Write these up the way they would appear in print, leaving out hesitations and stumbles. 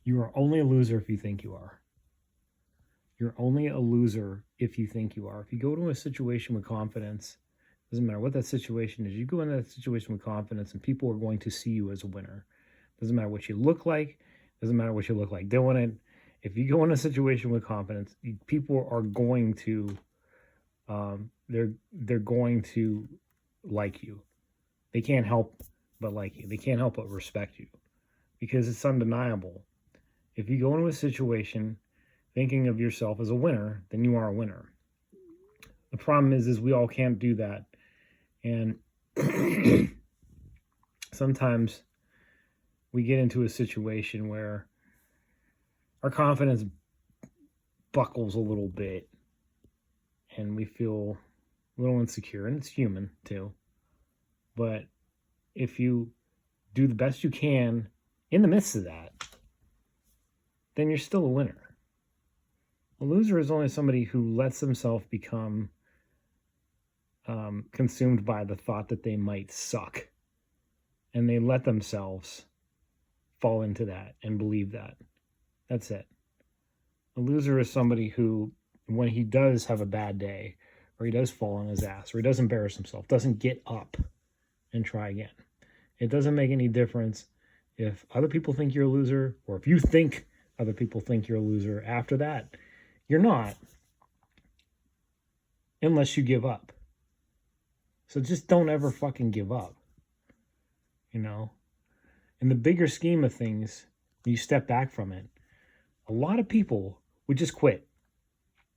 You are only a loser if you think you are. You're only a loser if you think you are. If you go to a situation with confidence, doesn't matter what that situation is, you go into that situation with confidence and people are going to see you as a winner. Doesn't matter what you look like, doesn't matter what you look like doing it. If you go in a situation with confidence, people are going to they're going to like you. They can't help but like you. They can't help but respect you because it's undeniable. If you go into a situation thinking of yourself as a winner, then you are a winner. The problem is we all can't do that, and sometimes we get into a situation where our confidence buckles a little bit, and we feel a little insecure, and it's human too. But if you do the best you can in the midst of that, then you're still a winner. A loser is only somebody who lets themselves become consumed by the thought that they might suck. And they let themselves fall into that and believe that. That's it. A loser is somebody who, when he does have a bad day, or he does fall on his ass, or he does embarrass himself, doesn't get up and try again. It doesn't make any difference if other people think you're a loser, or if you think other people think you're a loser after that. You're not, unless you give up. So just don't ever fucking give up. You know? In the bigger scheme of things, when you step back from it, a lot of people would just quit.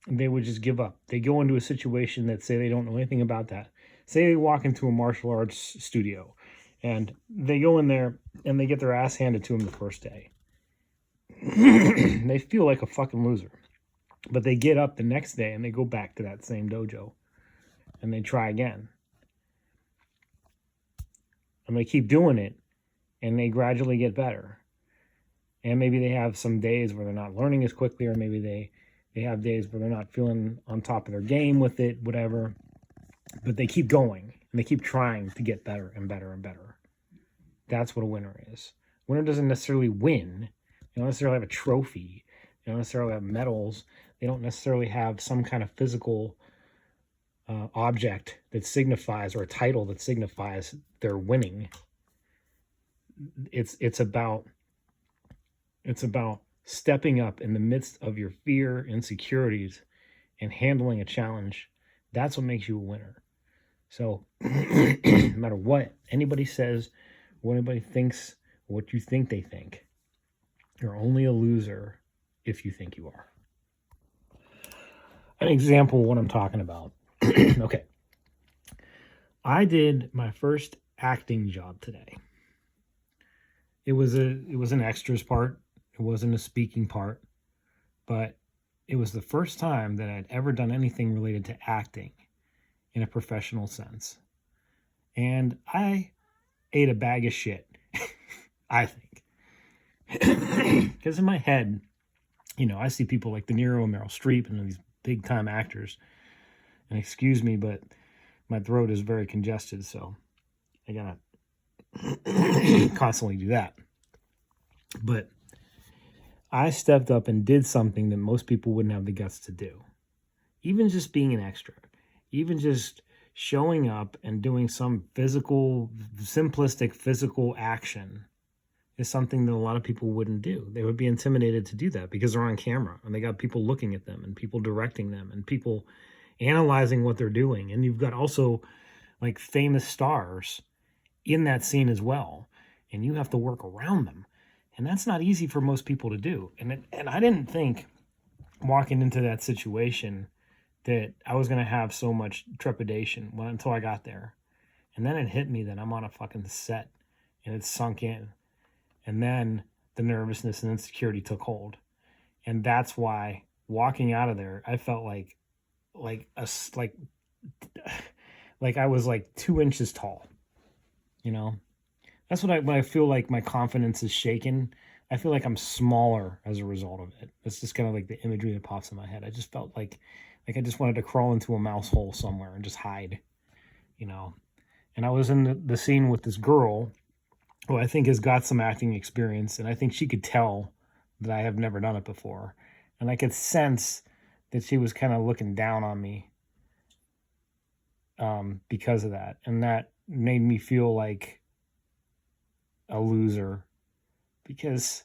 And they would just give up. They go into a situation that say they don't know anything about that. Say they walk into a martial arts studio and they go in there and they get their ass handed to them the first day. They feel like a fucking loser. But they get up the next day and they go back to that same dojo and they try again. And they keep doing it and they gradually get better. And maybe they have some days where they're not learning as quickly, or maybe they have days where they're not feeling on top of their game with it, whatever. But they keep going and they keep trying to get better and better and better. That's what a winner is. A winner doesn't necessarily win. They don't necessarily have a trophy. They don't necessarily have medals. They don't necessarily have some kind of physical object that signifies, or a title that signifies they're winning. It's about stepping up in the midst of your fear, insecurities, and handling a challenge. That's what makes you a winner. So no matter what anybody says, what anybody thinks, what you think they think, you're only a loser if you think you are. An example of what I'm talking about. Okay. I did my first acting job today. It was an extras part. It wasn't a speaking part, but it was the first time that I'd ever done anything related to acting in a professional sense. And I ate a bag of shit, I think. Because in my head, you know, I see people like De Niro and Meryl Streep and these big time actors. And excuse me, but my throat is very congested, so I gotta constantly do that. But I stepped up and did something that most people wouldn't have the guts to do. Even just being an extra, even just showing up and doing some simplistic physical action is something that a lot of people wouldn't do. They would be intimidated to do that because they're on camera and they got people looking at them and people directing them and people analyzing what they're doing. And you've got also like famous stars in that scene as well. And you have to work around them. And that's not easy for most people to do. And I didn't think walking into that situation that I was going to have so much trepidation until I got there. And then it hit me that I'm on a fucking set and it sunk in. And then the nervousness and insecurity took hold. And that's why walking out of there, I felt like I was like 2 inches tall, you know? That's when I feel like my confidence is shaken. I feel like I'm smaller as a result of it. It's just kind of like the imagery that pops in my head. I just felt like I just wanted to crawl into a mouse hole somewhere and just hide, you know? And I was in the scene with this girl who I think has got some acting experience, and I think she could tell that I have never done it before. And I could sense that she was kind of looking down on me because of that. And that made me feel like a loser because,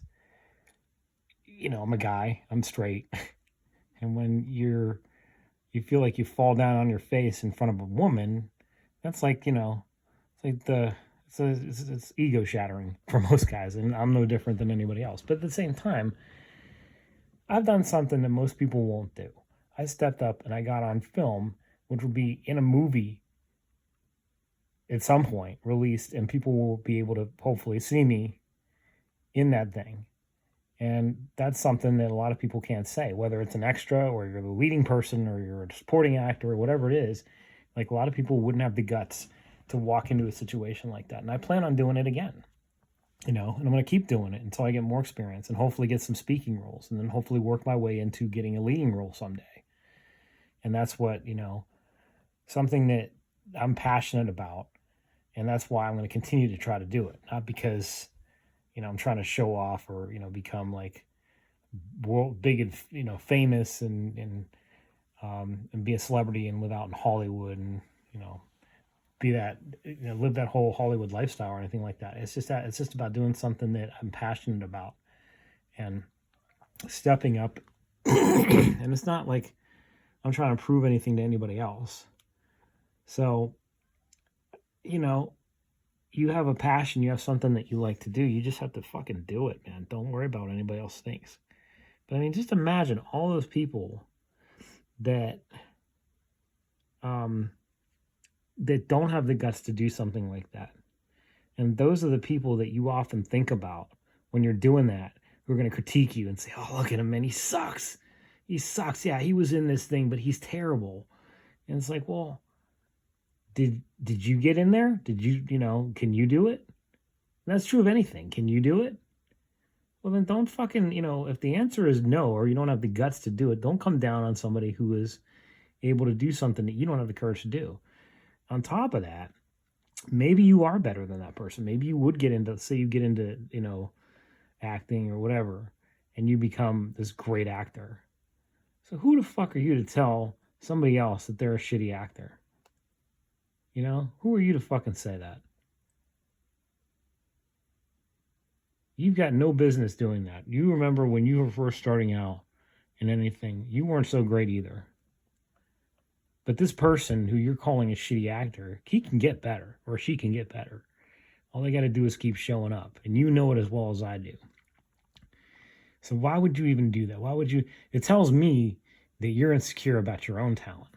I'm a guy, I'm straight. And when you feel like you fall down on your face in front of a woman, that's like, it's like it's ego shattering for most guys. And I'm no different than anybody else. But at the same time, I've done something that most people won't do. I stepped up and I got on film, which will be in a movie at some point released, and people will be able to hopefully see me in that thing. And that's something that a lot of people can't say, whether it's an extra or you're the leading person or you're a supporting actor or whatever it is. Like, a lot of people wouldn't have the guts to walk into a situation like that. And I plan on doing it again, and I'm going to keep doing it until I get more experience and hopefully get some speaking roles, and then hopefully work my way into getting a leading role someday. And that's what, something that I'm passionate about. And that's why I'm going to continue to try to do it. Not because, I'm trying to show off or, become like world big and, famous and be a celebrity and live out in Hollywood and, be that, live that whole Hollywood lifestyle or anything like that. It's just about doing something that I'm passionate about and stepping up. And it's not like I'm trying to prove anything to anybody else. So, you have a passion, you have something that you like to do, you just have to fucking do it, man. Don't worry about what anybody else thinks. But I mean, just imagine all those people that that don't have the guts to do something like that. And those are the people that you often think about when you're doing that, who are going to critique you and say, oh, look at him, man, he sucks. He sucks. Yeah, he was in this thing, but he's terrible. And it's like, well, did you get in there? Did you, can you do it? And that's true of anything. Can you do it? Well, then don't fucking, if the answer is no, or you don't have the guts to do it, don't come down on somebody who is able to do something that you don't have the courage to do. On top of that, maybe you are better than that person. Maybe you would get into, say you get into, acting or whatever, and you become this great actor. So who the fuck are you to tell somebody else that they're a shitty actor? Who are you to fucking say that? You've got no business doing that. You remember when you were first starting out in anything, you weren't so great either. But this person who you're calling a shitty actor, he can get better, or she can get better. All they got to do is keep showing up. And you know it as well as I do. So why would you even do that? Why would you? It tells me that you're insecure about your own talent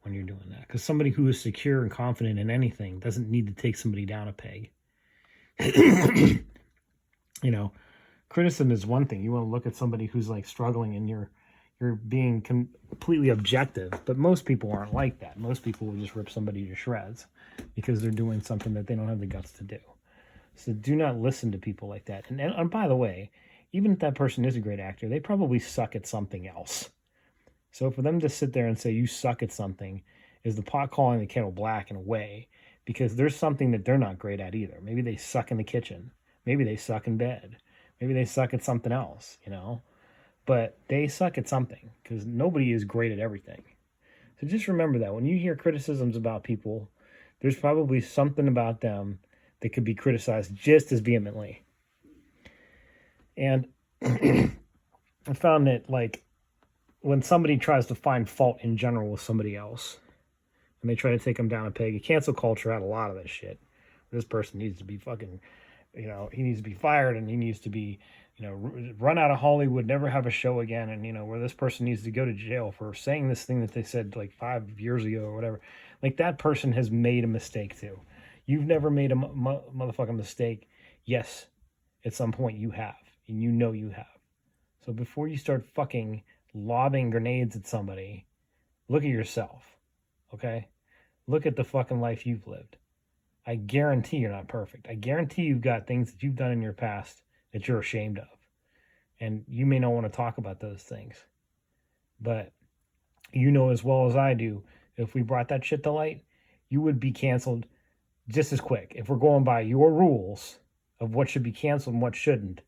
when you're doing that. Because somebody who is secure and confident in anything doesn't need to take somebody down a peg. Criticism is one thing. You want to look at somebody who's like struggling and you're being completely objective. But most people aren't like that. Most people will just rip somebody to shreds because they're doing something that they don't have the guts to do. So do not listen to people like that. And by the way, even if that person is a great actor, they probably suck at something else. So for them to sit there and say you suck at something is the pot calling the kettle black in a way, because there's something that they're not great at either. Maybe they suck in the kitchen. Maybe they suck in bed. Maybe they suck at something else, But they suck at something, because nobody is great at everything. So just remember that when you hear criticisms about people, there's probably something about them that could be criticized just as vehemently. And I found that, like, when somebody tries to find fault in general with somebody else, and they try to take them down a peg, cancel culture had a lot of that shit. This person needs to be fucking, he needs to be fired, and he needs to be, run out of Hollywood, never have a show again, and, where this person needs to go to jail for saying this thing that they said like 5 years ago or whatever. Like, that person has made a mistake too. You've never made a motherfucking mistake. Yes, at some point you have, and you have. So before you start fucking lobbing grenades at somebody, look at yourself, okay? Look at the fucking life you've lived. I guarantee you're not perfect. I guarantee you've got things that you've done in your past that you're ashamed of. And you may not want to talk about those things. But you know as well as I do, if we brought that shit to light, you would be canceled just as quick. If we're going by your rules of what should be canceled and what shouldn't,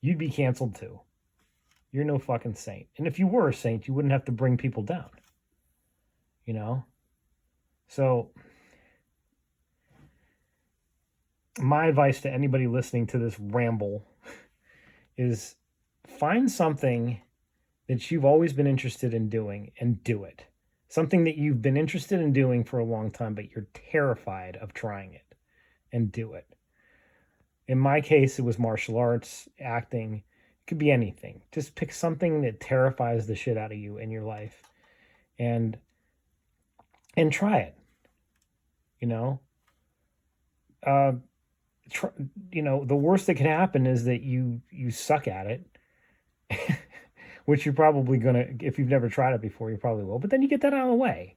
you'd be canceled too. You're no fucking saint. And if you were a saint, you wouldn't have to bring people down. You know? So, my advice to anybody listening to this ramble is find something that you've always been interested in doing and do it. Something that you've been interested in doing for a long time, but you're terrified of trying it, and do it. In my case, it was martial arts, acting. It could be anything. Just pick something that terrifies the shit out of you in your life and try it. You know? The worst that can happen is that you suck at it. Which you're probably gonna, if you've never tried it before, you probably will. But then you get that out of the way,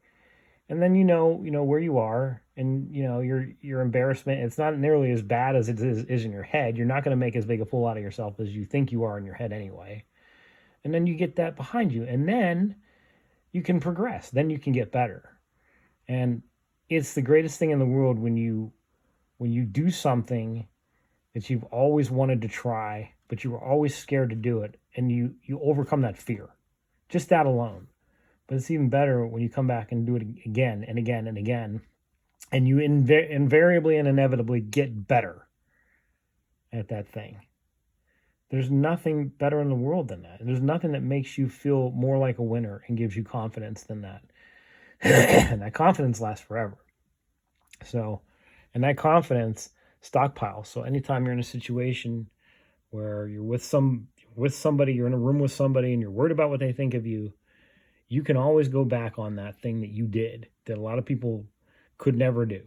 and then you know where you are, and your embarrassment. It's not nearly as bad as it is in your head. You're not going to make as big a fool out of yourself as you think you are in your head anyway. And then you get that behind you, and then you can progress. Then you can get better, and it's the greatest thing in the world when you do something that you've always wanted to try, but you were always scared to do it, and you overcome that fear. Just that alone. But it's even better when you come back and do it again and again and again, and you invariably and inevitably get better at that thing. There's nothing better in the world than that. There's nothing that makes you feel more like a winner and gives you confidence than that. And that confidence lasts forever. So, and that confidence stockpile. So anytime you're in a situation where you're with somebody, you're in a room with somebody and you're worried about what they think of you, you can always go back on that thing that you did that a lot of people could never do.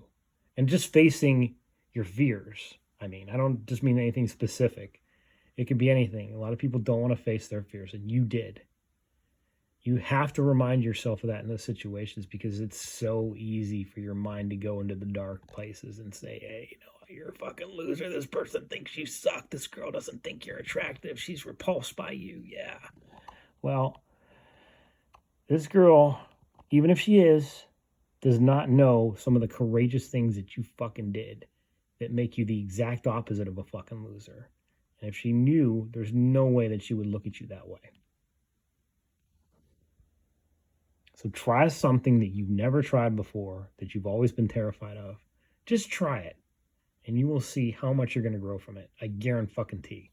And just facing your fears. I mean, I don't just mean anything specific. It could be anything. A lot of people don't want to face their fears, and you did. You have to remind yourself of that in those situations, because it's so easy for your mind to go into the dark places and say, hey, you're a fucking loser. This person thinks you suck. This girl doesn't think you're attractive. She's repulsed by you. Yeah. Well, this girl, even if she is, does not know some of the courageous things that you fucking did that make you the exact opposite of a fucking loser. And if she knew, there's no way that she would look at you that way. So try something that you've never tried before, that you've always been terrified of. Just try it, and you will see how much you're going to grow from it. I guarantee.